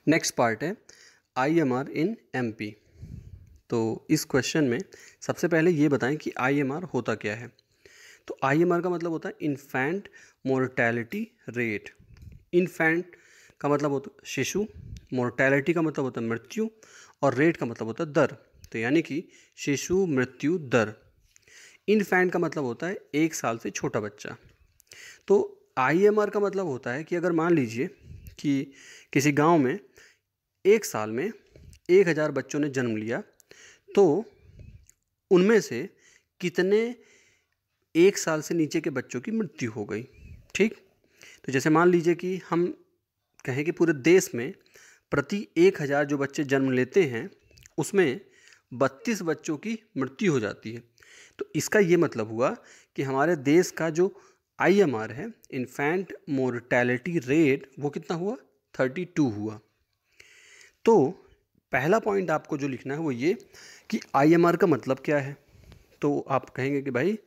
Next part है IMR इन MP। तो इस क्वेश्चन में सबसे पहले ये बताएं कि IMR होता क्या है। तो IMR का मतलब होता है इन्फेंट मोर्टेलिटी रेट। इन्फेंट का मतलब होता है शिशु, मोर्टेलिटी का मतलब होता है मृत्यु, और रेट का मतलब होता है दर। तो यानी कि शिशु मृत्यु दर। इन्फेंट का मतलब होता है 1 साल से छोटा बच्चा। तो IMR का मतलब होता है कि अगर मान लीजिए कि किसी गांव में 1 साल में 1000 बच्चों ने जन्म लिया, तो उनमें से कितने 1 साल से नीचे के बच्चों की मृत्यु हो गई। ठीक, तो जैसे मान लीजिए कि हम कहें कि पूरे देश में प्रति 1000 जो बच्चे जन्म लेते हैं उसमें 32 बच्चों की मृत्यु हो जाती है। तो इसका ये मतलब हुआ कि हमारे देश का जो IMR है, इन्फेंट मोर्टेलिटी रेट, वो कितना हुआ, 32 हुआ। तो पहला पॉइंट आपको जो लिखना है वो ये कि IMR का मतलब क्या है। तो आप कहेंगे कि भाई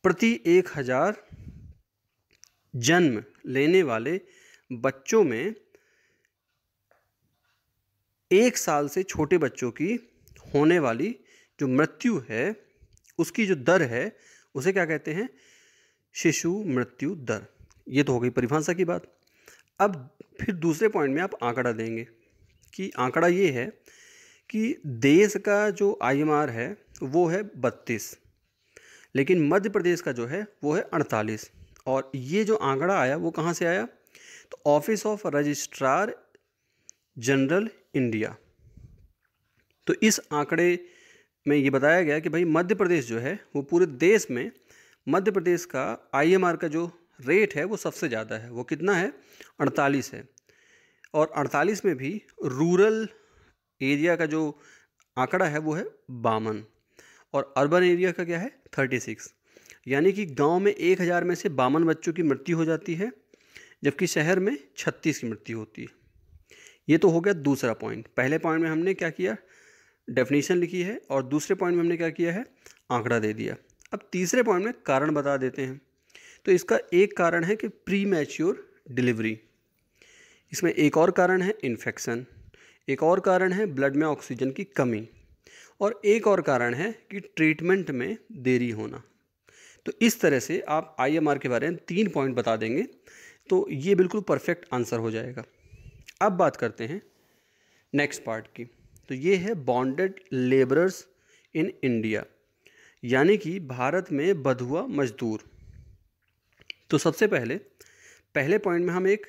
प्रति 1000 जन्म लेने वाले बच्चों में 1 साल से छोटे बच्चों की होने वाली जो मृत्यु है उसकी जो दर है उसे क्या कहते हैं, शिशु मृत्यु दर। ये तो हो गई परिभाषा की बात। अब फिर दूसरे पॉइंट में आप आंकड़ा देंगे कि आंकड़ा ये है कि देश का जो IMR है वो है 32, लेकिन मध्य प्रदेश का जो है वो है 48। और ये जो आंकड़ा आया वो कहाँ से आया, तो office of registrar general India. तो इस आंकड़े में ये बताया गया कि भाई मध्य प्रदेश जो है वो पूरे देश में, मध्य प्रदेश का IMR का जो रेट है वो सबसे ज़्यादा है। वो कितना है, 48 है। और 48 में भी रूरल एरिया का जो आंकड़ा है वो है 52, और अर्बन एरिया का क्या है, 36। यानी कि गांव में 1000 में से 52 बच्चों की मृत्यु हो जाती है, जबकि शहर में 36 की मृत्यु होती है। ये तो हो गया दूसरा पॉइंट। पहले पॉइंट में हमने क्या किया, डेफिनेशन लिखी है, और दूसरे पॉइंट में हमने क्या किया है, आंकड़ा दे दिया। अब तीसरे पॉइंट में कारण बता देते हैं। तो इसका एक कारण है कि प्री मैच्योर डिलीवरी, इसमें एक और कारण है इन्फेक्शन, एक और कारण है ब्लड में ऑक्सीजन की कमी, और एक और कारण है कि ट्रीटमेंट में देरी होना। तो इस तरह से आप IMR के बारे में 3 पॉइंट बता देंगे तो ये बिल्कुल परफेक्ट आंसर हो जाएगा। अब बात करते हैं नेक्स्ट पार्ट की। तो ये है बॉन्डेड लेबरर्स इन इंडिया, यानी कि भारत में बंधुआ मजदूर। तो सबसे पहले पॉइंट में हम एक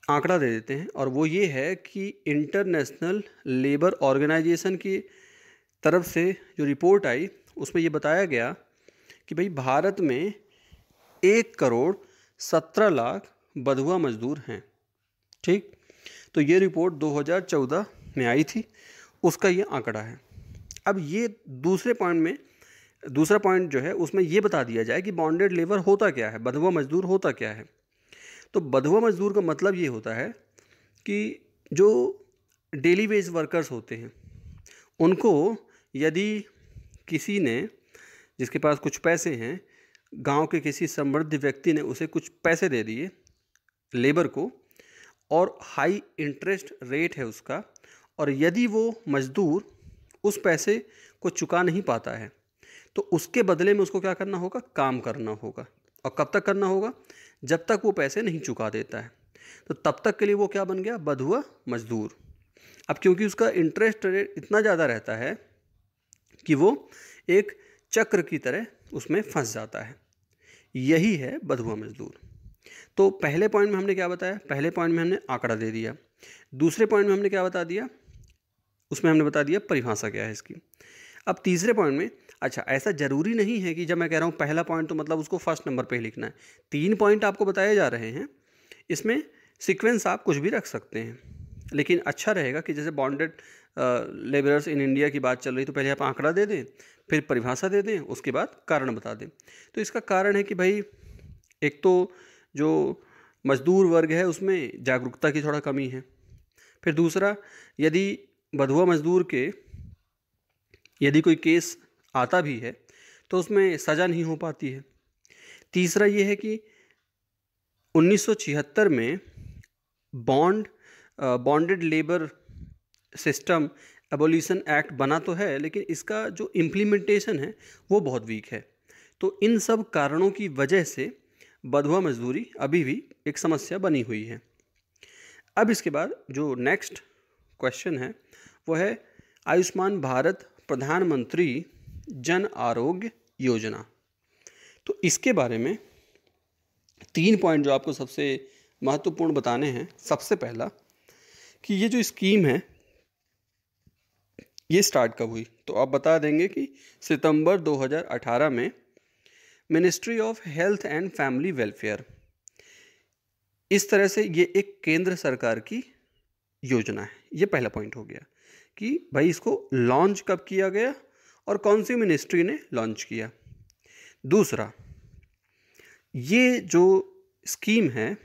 आंकड़ा दे देते हैं, और वो ये है कि इंटरनेशनल लेबर ऑर्गेनाइजेशन की तरफ से जो रिपोर्ट आई उसमें ये बताया गया कि भाई भारत में 1,17,00,000 बंधुआ मजदूर हैं। ठीक, तो ये रिपोर्ट 2014 में आई थी, उसका ये आंकड़ा है। अब ये दूसरा पॉइंट जो है उसमें ये बता दिया जाए कि बॉन्डेड लेबर होता क्या है, बंधुआ मजदूर होता क्या है। तो बंधुआ मजदूर का मतलब ये होता है कि जो डेली वेज वर्कर्स होते हैं उनको यदि किसी ने, जिसके पास कुछ पैसे हैं, गांव के किसी समृद्ध व्यक्ति ने उसे कुछ पैसे दे दिए लेबर को, और हाई इंटरेस्ट रेट है उसका, और यदि वो मजदूर उस पैसे को चुका नहीं पाता है तो उसके बदले में उसको क्या करना होगा, काम करना होगा। और कब तक करना होगा, जब तक वो पैसे नहीं चुका देता है। तो तब तक के लिए वो क्या बन गया, बंधुआ मजदूर। अब क्योंकि उसका इंटरेस्ट रेट इतना ज़्यादा रहता है कि वो एक चक्र की तरह उसमें फंस जाता है, यही है बंधुआ मजदूर। तो पहले पॉइंट में हमने क्या बताया, पहले पॉइंट में हमने आंकड़ा दे दिया। दूसरे पॉइंट में हमने क्या बता दिया, उसमें हमने बता दिया परिभाषा क्या है इसकी। अब तीसरे पॉइंट में, अच्छा ऐसा ज़रूरी नहीं है कि जब मैं कह रहा हूँ पहला पॉइंट तो मतलब उसको फर्स्ट नंबर पे लिखना है। 3 पॉइंट आपको बताए जा रहे हैं, इसमें सीक्वेंस आप कुछ भी रख सकते हैं, लेकिन अच्छा रहेगा कि जैसे बॉन्डेड लेबरर्स इन इंडिया की बात चल रही तो पहले आप आंकड़ा दे दें, फिर परिभाषा दे दें, उसके बाद कारण बता दें। तो इसका कारण है कि भाई एक तो जो मजदूर वर्ग है उसमें जागरूकता की थोड़ा कमी है। फिर दूसरा, यदि बंधुआ मजदूर के यदि कोई केस आता भी है तो उसमें सज़ा नहीं हो पाती है। तीसरा ये है कि 1976 में bond bonded labour system abolition act बना तो है, लेकिन इसका जो इम्प्लीमेंटेशन है वो बहुत वीक है। तो इन सब कारणों की वजह से बंधुआ मजदूरी अभी भी एक समस्या बनी हुई है। अब इसके बाद जो नेक्स्ट क्वेश्चन है वो है आयुष्मान भारत प्रधानमंत्री जन आरोग्य योजना। तो इसके बारे में 3 पॉइंट जो आपको सबसे महत्वपूर्ण बताने हैं। सबसे पहला कि ये जो स्कीम है ये स्टार्ट कब हुई, तो आप बता देंगे कि सितंबर 2018 में ministry of health and family welfare, इस तरह से ये एक केंद्र सरकार की योजना है। ये पहला पॉइंट हो गया कि भाई इसको लॉन्च कब किया गया और कौन सी मिनिस्ट्री ने लॉन्च किया। दूसरा, ये जो स्कीम है,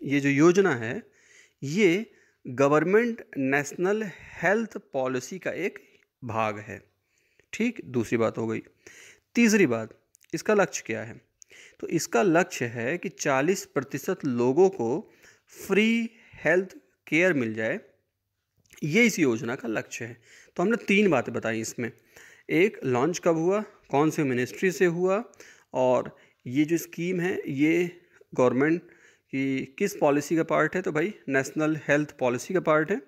ये जो योजना है, ये गवर्नमेंट नेशनल हेल्थ पॉलिसी का एक भाग है। ठीक, दूसरी बात हो गई। तीसरी बात, इसका लक्ष्य क्या है? तो इसका लक्ष्य है कि 40% लोगों को फ्री हेल्थ केयर मिल जाए। ये इस योजना का लक्ष्य है। तो हमने 3 बातें बताई इसमें। एक, लॉन्च कब हुआ, कौन सी मिनिस्ट्री से हुआ, और ये जो स्कीम है ये गवर्नमेंट की किस पॉलिसी का पार्ट है, तो भाई नेशनल हेल्थ पॉलिसी का पार्ट है,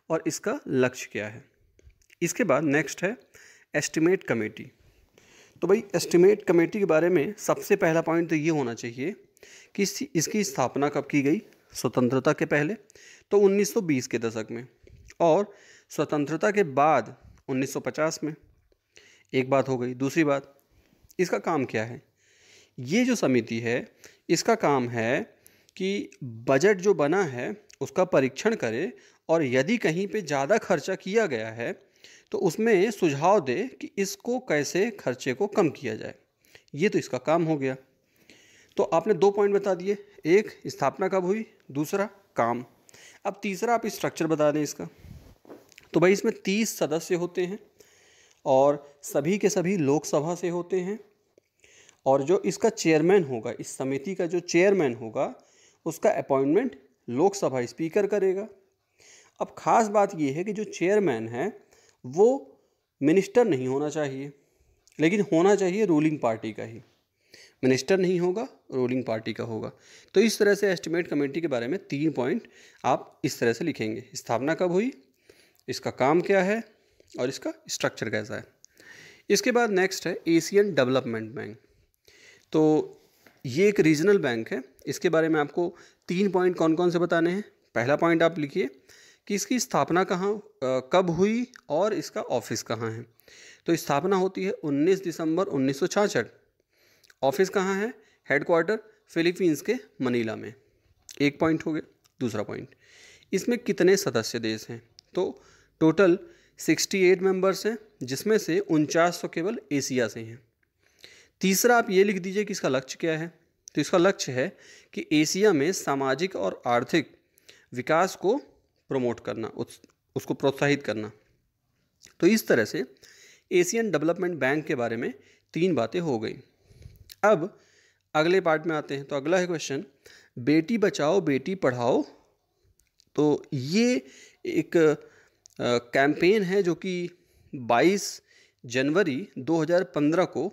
और इसका लक्ष्य क्या है। इसके बाद नेक्स्ट है एस्टिमेट कमेटी। तो भाई एस्टिमेट कमेटी के बारे में सबसे पहला पॉइंट तो ये होना चाहिए कि इसकी स्थापना कब की गई, स्वतंत्रता के पहले, तो 1920 के दशक में, और स्वतंत्रता के बाद 1950 में। एक बात हो गई। दूसरी बात, इसका काम क्या है? ये जो समिति है इसका काम है कि बजट जो बना है उसका परीक्षण करे, और यदि कहीं पे ज़्यादा खर्चा किया गया है तो उसमें सुझाव दे कि इसको कैसे खर्चे को कम किया जाए। ये तो इसका काम हो गया। तो आपने 2 पॉइंट बता दिए, एक स्थापना कब हुई, दूसरा काम। अब तीसरा आप स्ट्रक्चर बता दें इसका। तो भाई इसमें 30 सदस्य होते हैं और सभी के सभी लोकसभा से होते हैं, और जो इसका चेयरमैन होगा, इस समिति का जो चेयरमैन होगा उसका अपॉइंटमेंट लोकसभा स्पीकर करेगा। अब खास बात यह है कि जो चेयरमैन है वो मिनिस्टर नहीं होना चाहिए, लेकिन होना चाहिए रूलिंग पार्टी का ही। मिनिस्टर नहीं होगा, रूलिंग पार्टी का होगा। तो इस तरह से एस्टिमेट कमेटी के बारे में 3 पॉइंट आप इस तरह से लिखेंगे। स्थापना कब हुई, इसका काम क्या है, और इसका स्ट्रक्चर कैसा है। इसके बाद नेक्स्ट है एशियन डेवलपमेंट बैंक। तो ये एक रीजनल बैंक है। इसके बारे में आपको 3 पॉइंट कौन कौन से बताने हैं। पहला पॉइंट आप लिखिए कि इसकी स्थापना कब हुई और इसका ऑफिस कहाँ है। तो स्थापना होती है 19 दिसंबर 1966। ऑफिस कहाँ है, हेडक्वार्टर फिलीपींस के मनीला में। एक पॉइंट हो गया। दूसरा पॉइंट, इसमें कितने सदस्य देश हैं, तो टोटल 68 मेंबर्स हैं, जिसमें से 49 केवल एशिया से हैं। तीसरा आप ये लिख दीजिए कि इसका लक्ष्य क्या है। तो इसका लक्ष्य है कि एशिया में सामाजिक और आर्थिक विकास को प्रमोट करना, उसको प्रोत्साहित करना। तो इस तरह से एशियन डेवलपमेंट बैंक के बारे में 3 बातें हो गई। अब अगले पार्ट में आते हैं। तो अगला है क्वेश्चन, बेटी बचाओ बेटी पढ़ाओ। तो ये एक कैंपेन है जो कि 22 जनवरी 2015 को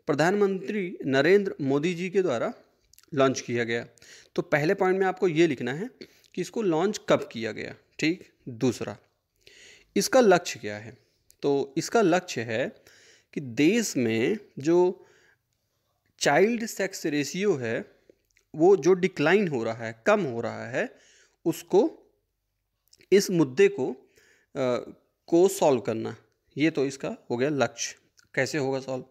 प्रधानमंत्री नरेंद्र मोदी जी के द्वारा लॉन्च किया गया। तो पहले पॉइंट में आपको ये लिखना है कि इसको लॉन्च कब किया गया। ठीक, दूसरा, इसका लक्ष्य क्या है। तो इसका लक्ष्य है कि देश में जो चाइल्ड सेक्स रेशियो है वो जो डिक्लाइन हो रहा है, कम हो रहा है, उसको, इस मुद्दे को सॉल्व करना। ये तो इसका हो गया लक्ष्य। कैसे होगा सॉल्व।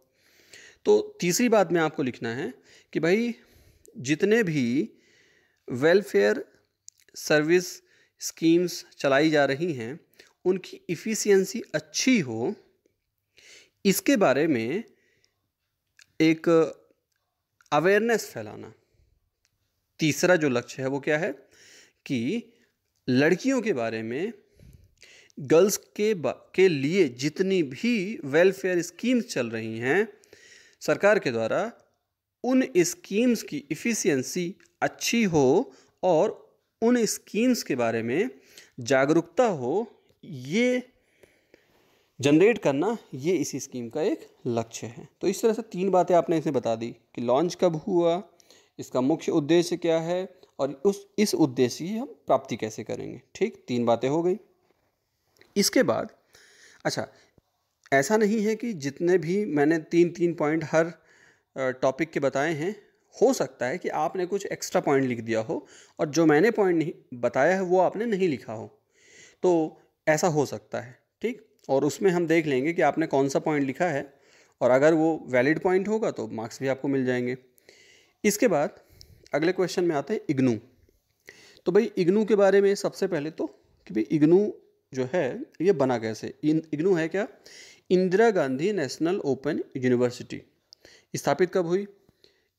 तो तीसरी बात में आपको लिखना है कि भाई जितने भी वेलफेयर सर्विस स्कीम्स चलाई जा रही हैं उनकी इफ़िशियंसी अच्छी हो, इसके बारे में एक अवेयरनेस फैलाना। तीसरा जो लक्ष्य है वो क्या है कि लड़कियों के बारे में, गर्ल्स के लिए जितनी भी वेलफेयर स्कीम्स चल रही हैं सरकार के द्वारा, उन स्कीम्स की इफ़िशियंसी अच्छी हो और उन स्कीम्स के बारे में जागरूकता हो, ये जनरेट करना, ये इसी स्कीम का एक लक्ष्य है। तो इस तरह से 3 बातें आपने इसे बता दी कि लॉन्च कब हुआ, इसका मुख्य उद्देश्य क्या है और इस उद्देश्य की हम प्राप्ति कैसे करेंगे। ठीक, 3 बातें हो गई। इसके बाद अच्छा, ऐसा नहीं है कि जितने भी मैंने 3 पॉइंट हर टॉपिक के बताए हैं, हो सकता है कि आपने कुछ एक्स्ट्रा पॉइंट लिख दिया हो और जो मैंने पॉइंट नहीं बताया है वो आपने नहीं लिखा हो, तो ऐसा हो सकता है। ठीक, और उसमें हम देख लेंगे कि आपने कौन सा पॉइंट लिखा है और अगर वो वैलिड पॉइंट होगा तो मार्क्स भी आपको मिल जाएंगे। इसके बाद अगले क्वेश्चन में आते हैं इग्नू। तो भाई इग्नू के बारे में सबसे पहले तो कि भाई इग्नू जो है ये बना कैसे। इग्नू है क्या? Indira Gandhi national open university स्थापित कब हुई?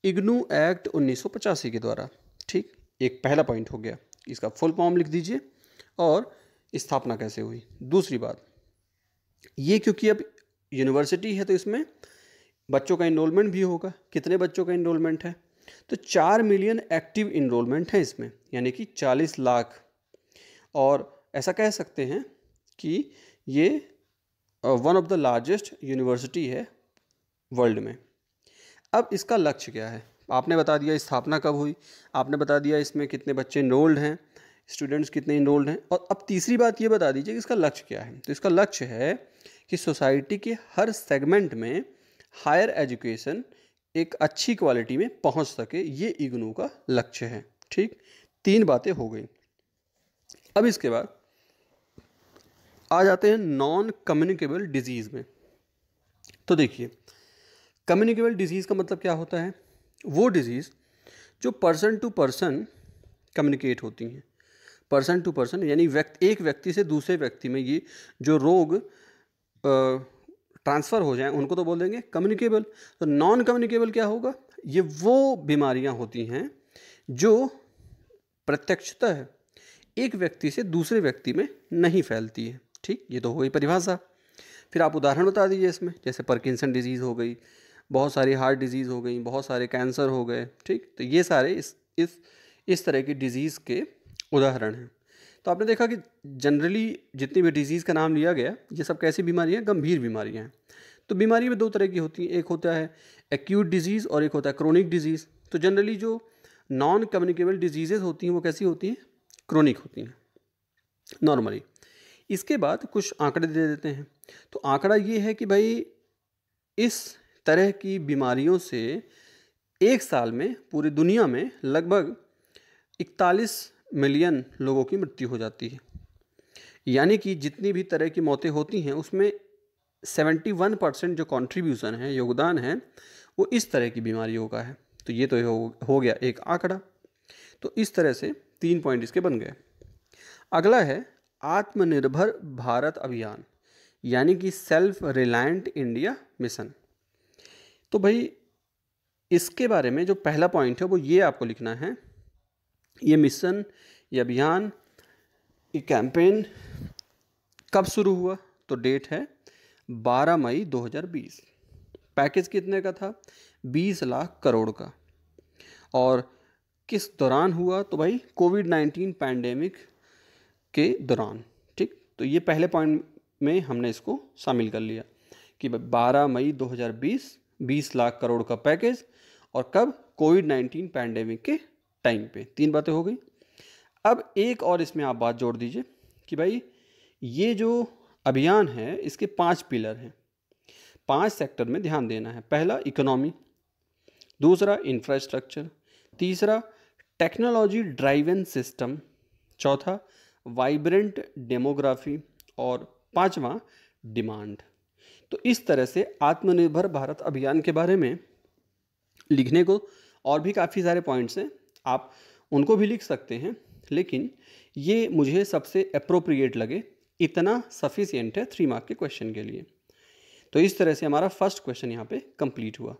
इग्नू एक्ट 1985 के द्वारा। ठीक, एक पहला पॉइंट हो गया। इसका फुल फॉर्म लिख दीजिए और स्थापना कैसे हुई। दूसरी बात, ये क्योंकि अब यूनिवर्सिटी है तो इसमें बच्चों का इनरोलमेंट भी होगा। कितने बच्चों का इनरोलमेंट है? तो 4 मिलियन एक्टिव इनरोलमेंट है इसमें, यानी कि 40 लाख। और ऐसा कह सकते हैं कि ये one of the largest university है वर्ल्ड में। अब इसका लक्ष्य क्या है? आपने बता दिया स्थापना कब हुई, आपने बता दिया इसमें कितने बच्चे इनरोल्ड हैं, स्टूडेंट्स कितने इनरोल्ड हैं, और अब तीसरी बात ये बता दीजिए कि इसका लक्ष्य क्या है। तो इसका लक्ष्य है कि सोसाइटी के हर सेगमेंट में हायर एजुकेशन एक अच्छी क्वालिटी में पहुंच सके, ये इग्नू का लक्ष्य है। ठीक, 3 बातें हो गई। अब इसके बाद आ जाते हैं नॉन कम्युनिकेबल डिजीज़ में। तो देखिए, कम्युनिकेबल डिजीज़ का मतलब क्या होता है? वो डिजीज़ जो पर्सन टू पर्सन कम्युनिकेट होती हैं। पर्सन टू पर्सन यानी एक व्यक्ति से दूसरे व्यक्ति में ये जो रोग ट्रांसफ़र हो जाएं उनको तो बोल देंगे कम्युनिकेबल। तो नॉन कम्युनिकेबल क्या होगा? ये वो बीमारियां होती हैं जो प्रत्यक्षतः एक व्यक्ति से दूसरे व्यक्ति में नहीं फैलती है। ठीक, ये तो हो गई परिभाषा। फिर आप उदाहरण बता दीजिए इसमें, जैसे पार्किंसन डिजीज़ हो गई, बहुत सारी हार्ट डिजीज़ हो गई, बहुत सारे कैंसर हो गए। ठीक, तो ये सारे इस तरह की डिजीज़ के उदाहरण हैं। तो आपने देखा कि जनरली जितनी भी डिजीज़ का नाम लिया गया, ये सब कैसी बीमारियाँ? गंभीर बीमारियाँ हैं। तो बीमारी में 2 तरह की होती हैं, एक होता है एक्यूट डिजीज़ और एक होता है क्रोनिक डिजीज़। तो जनरली जो नॉन कम्युनिकेबल डिजीज़ेज़ होती हैं वो कैसी होती हैं? क्रोनिक होती हैं नॉर्मली। इसके बाद कुछ आंकड़े दे देते हैं। तो आंकड़ा ये है कि भाई इस तरह की बीमारियों से एक साल में पूरी दुनिया में लगभग 41 मिलियन लोगों की मृत्यु हो जाती है। यानी कि जितनी भी तरह की मौतें होती हैं उसमें 71% जो कंट्रीब्यूशन है, योगदान है, वो इस तरह की बीमारियों का है। तो ये तो हो गया एक आंकड़ा। तो इस तरह से 3 पॉइंट इसके बन गए। अगला है आत्मनिर्भर भारत अभियान, यानी कि सेल्फ रिलायंट इंडिया मिशन। तो भाई इसके बारे में जो पहला पॉइंट है वो ये आपको लिखना है। ये मिशन, ये अभियान, ये कैंपेन कब शुरू हुआ? तो डेट है 12 मई 2020। पैकेज कितने का था? 20 लाख करोड़ का। और किस दौरान हुआ? तो भाई कोविड-19 पैंडेमिक के दौरान। ठीक, तो ये पहले पॉइंट में हमने इसको शामिल कर लिया कि 12 मई 2020 20 लाख करोड़ का पैकेज, और कब? कोविड-19 पैंडेमिक के टाइम पे। 3 बातें हो गई। अब एक और इसमें आप बात जोड़ दीजिए कि भाई ये जो अभियान है इसके 5 पिलर हैं। 5 सेक्टर में ध्यान देना है। पहला इकोनॉमी, दूसरा इंफ्रास्ट्रक्चर, तीसरा टेक्नोलॉजी ड्राइवन सिस्टम, चौथा वाइब्रेंट डेमोग्राफी, और 5वां डिमांड। तो इस तरह से आत्मनिर्भर भारत अभियान के बारे में लिखने को और भी काफ़ी सारे पॉइंट्स हैं, आप उनको भी लिख सकते हैं, लेकिन ये मुझे सबसे अप्रोप्रिएट लगे, इतना सफिशिएंट है 3 मार्क के क्वेश्चन के लिए। तो इस तरह से हमारा फर्स्ट क्वेश्चन यहाँ पे कंप्लीट हुआ।